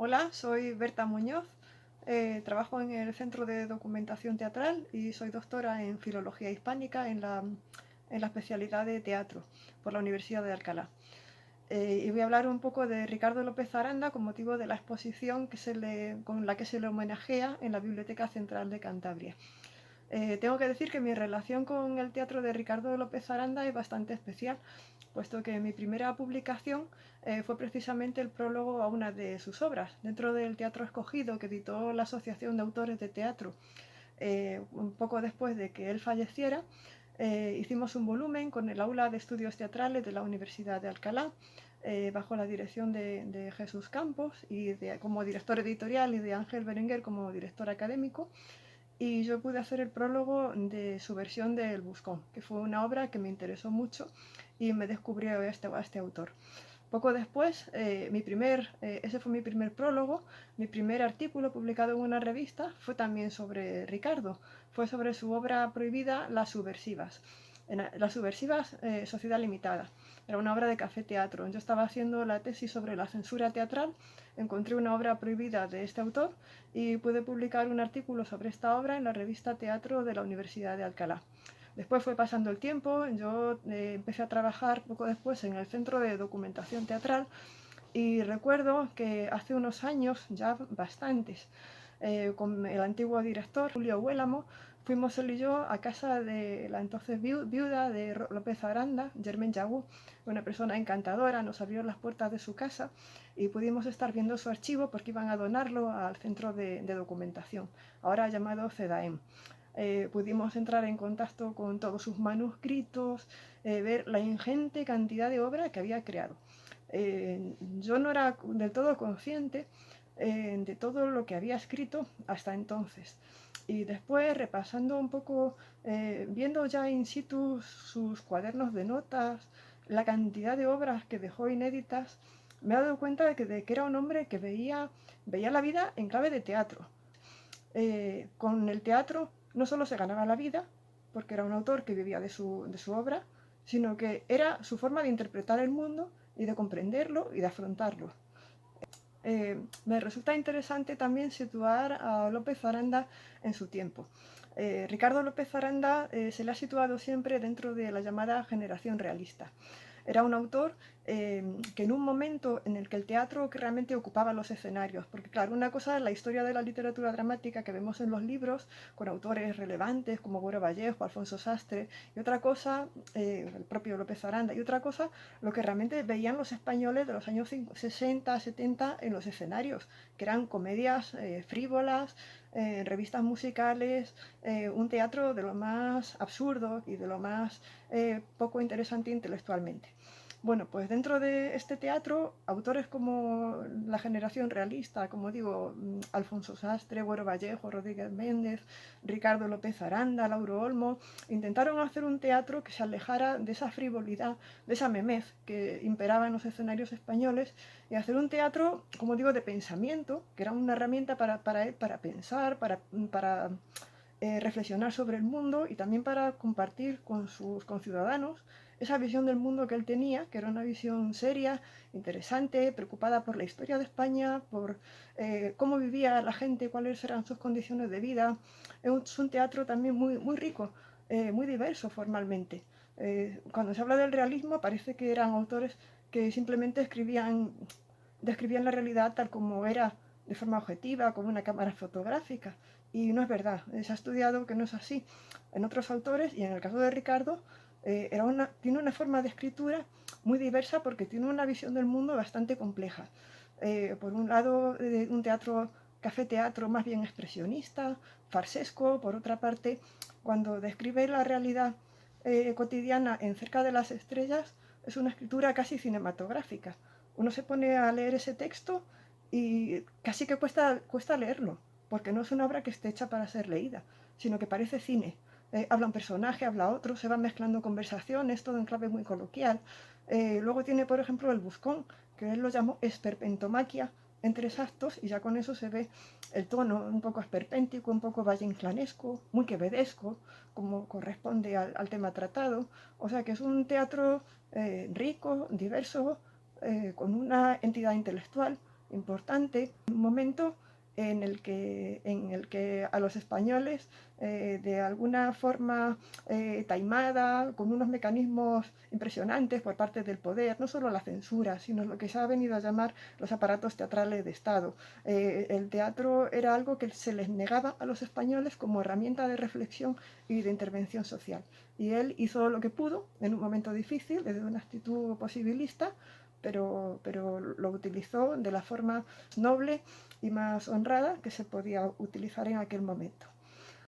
Hola, soy Berta Muñoz, trabajo en el Centro de Documentación Teatral y soy doctora en Filología Hispánica en la especialidad de teatro por la Universidad de Alcalá. Y voy a hablar un poco de Ricardo López Aranda con motivo de la exposición con la que se le homenajea en la Biblioteca Central de Cantabria. Tengo que decir que mi relación con el teatro de Ricardo López Aranda es bastante especial, puesto que mi primera publicación fue precisamente el prólogo a una de sus obras, dentro del Teatro Escogido que editó la Asociación de Autores de Teatro. Un poco después de que él falleciera, hicimos un volumen con el Aula de Estudios Teatrales de la Universidad de Alcalá, bajo la dirección de Jesús Campos como director editorial y de Ángel Berenguer como director académico, y yo pude hacer el prólogo de su versión de El Buscón, que fue una obra que me interesó mucho y me descubrió a este autor. Poco después, ese fue mi primer prólogo. Mi primer artículo publicado en una revista fue también sobre Ricardo, fue sobre su obra prohibida Las Subversivas. Las Subversivas, Sociedad Limitada. Era una obra de café teatro. Yo estaba haciendo la tesis sobre la censura teatral, encontré una obra prohibida de este autor y pude publicar un artículo sobre esta obra en la revista Teatro de la Universidad de Alcalá. Después fue pasando el tiempo, yo empecé a trabajar poco después en el Centro de Documentación Teatral y recuerdo que hace unos años, ya bastantes, con el antiguo director Julio Huélamo, fuimos él y yo a casa de la entonces viuda de López Aranda, Germaine Yagú, una persona encantadora. Nos abrió las puertas de su casa y pudimos estar viendo su archivo porque iban a donarlo al Centro de Documentación, ahora llamado CEDAEM. Pudimos entrar en contacto con todos sus manuscritos, ver la ingente cantidad de obra que había creado. Yo no era del todo consciente de todo lo que había escrito hasta entonces. Y después, repasando un poco, viendo ya in situ sus cuadernos de notas, la cantidad de obras que dejó inéditas, me he dado cuenta de que era un hombre que veía la vida en clave de teatro. Con el teatro no solo se ganaba la vida, porque era un autor que vivía de su obra, sino que era su forma de interpretar el mundo y de comprenderlo y de afrontarlo. Me resulta interesante también situar a López Aranda en su tiempo. Ricardo López Aranda se le ha situado siempre dentro de la llamada generación realista. Era un autor que en un momento en el que el teatro que realmente ocupaba los escenarios, porque claro, una cosa es la historia de la literatura dramática que vemos en los libros con autores relevantes como Güero Vallejo, Alfonso Sastre, y otra cosa, el propio López Aranda, y otra cosa, lo que realmente veían los españoles de los años 60, 70 en los escenarios, que eran comedias frívolas, revistas musicales, un teatro de lo más absurdo y de lo más poco interesante intelectualmente. Bueno, pues dentro de este teatro, autores como la generación realista, como digo, Alfonso Sastre, Güero Vallejo, Rodríguez Méndez, Ricardo López Aranda, Lauro Olmo, intentaron hacer un teatro que se alejara de esa frivolidad, de esa memez que imperaba en los escenarios españoles, y hacer un teatro, como digo, de pensamiento, que era una herramienta para él, para pensar, para reflexionar sobre el mundo y también para compartir con sus conciudadanos esa visión del mundo que él tenía, que era una visión seria, interesante, preocupada por la historia de España, por cómo vivía la gente, cuáles eran sus condiciones de vida. Es un teatro también muy rico, muy diverso formalmente. Cuando se habla del realismo parece que eran autores que simplemente describían la realidad tal como era, de forma objetiva, con una cámara fotográfica. Y no es verdad, se ha estudiado que no es así. En otros autores, y en el caso de Ricardo, tiene una forma de escritura muy diversa porque tiene una visión del mundo bastante compleja. Por un lado, un teatro, café teatro más bien expresionista, farsesco. Por otra parte, cuando describe la realidad cotidiana en Cerca de las Estrellas, es una escritura casi cinematográfica. Uno se pone a leer ese texto y casi que cuesta leerlo, porque no es una obra que esté hecha para ser leída, sino que parece cine. Habla un personaje, habla otro, se van mezclando conversaciones, todo en clave muy coloquial. Luego tiene, por ejemplo, El Buscón, que él lo llamó esperpentomaquia en 3 actos, y ya con eso se ve el tono un poco esperpéntico, un poco valle-inclanesco, muy quevedesco, como corresponde al tema tratado. O sea que es un teatro rico, diverso, con una entidad intelectual importante, un momento en el que a los españoles, de alguna forma taimada, con unos mecanismos impresionantes por parte del poder, no solo la censura, sino lo que se ha venido a llamar los aparatos teatrales de Estado. El teatro era algo que se les negaba a los españoles como herramienta de reflexión y de intervención social. Y él hizo lo que pudo en un momento difícil, desde una actitud posibilista, pero lo utilizó de la forma noble y más honrada que se podía utilizar en aquel momento.